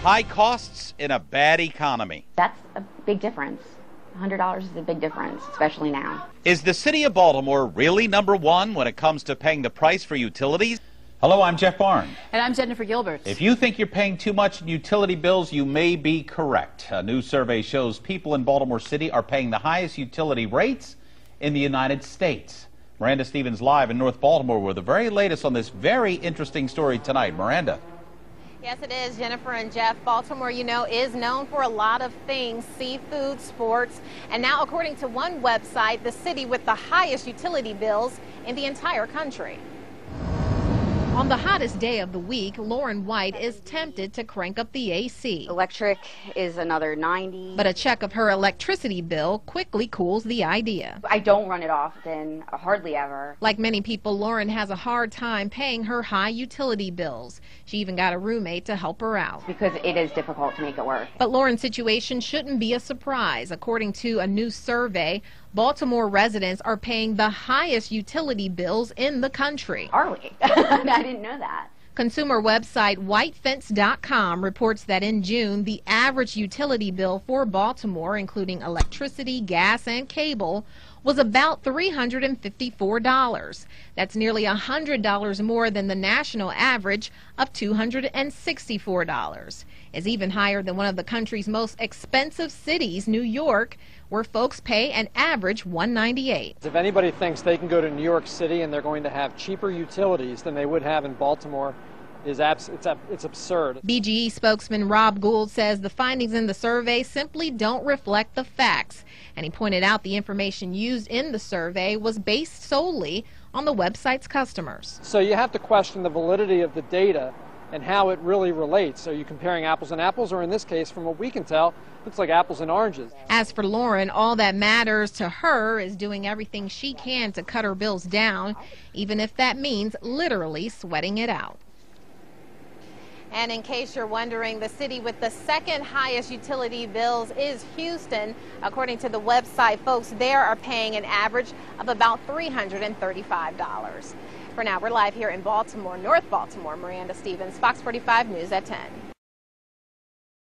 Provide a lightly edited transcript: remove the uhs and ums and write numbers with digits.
High costs in a bad economy. That's a big difference. $100 is a big difference, especially now. Is the city of Baltimore really number one when it comes to paying the price for utilities? Hello, I'm Jeff Barnes. And I'm Jennifer Gilbert. If you think you're paying too much in utility bills, you may be correct. A new survey shows people in Baltimore City are paying the highest utility rates in the United States. Miranda Stevens live in North Baltimore with the very latest on this very interesting story tonight. Miranda. Yes, it is, Jennifer and Jeff. Baltimore, you know, is known for a lot of things, seafood, sports, and now, according to one website, the city with the highest utility bills in the entire country. On the hottest day of the week, Lauren White is tempted to crank up the AC. Electric is another $90. But a check of her electricity bill quickly cools the idea. I don't run it often, hardly ever. Like many people, Lauren has a hard time paying her high utility bills. She even got a roommate to help her out. Because it is difficult to make it work. But Lauren's situation shouldn't be a surprise. According to a new survey, Baltimore residents are paying the highest utility bills in the country. Are we? I didn't know that. Consumer website whitefence.com reports that in June, the average utility bill for Baltimore, including electricity, gas, and cable, was about $354. That's nearly $100 more than the national average of $264. It's even higher than one of the country's most expensive cities, New York, where folks pay an average $198. If anybody thinks they can go to New York City and they're going to have cheaper utilities than they would have in Baltimore, it's absurd. BGE spokesman Rob Gould says the findings in the survey simply don't reflect the facts. And he pointed out the information used in the survey was based solely on the website's customers. So you have to question the validity of the data and how it really relates. Are you comparing apples and apples, or in this case, from what we can tell, looks like apples and oranges? As for Lauren, all that matters to her is doing everything she can to cut her bills down, even if that means literally sweating it out. And in case you're wondering, the city with the second highest utility bills is Houston. According to the website, folks there are paying an average of about $335. For now, we're live here in Baltimore, North Baltimore. Miranda Stevens, Fox 45 News at 10.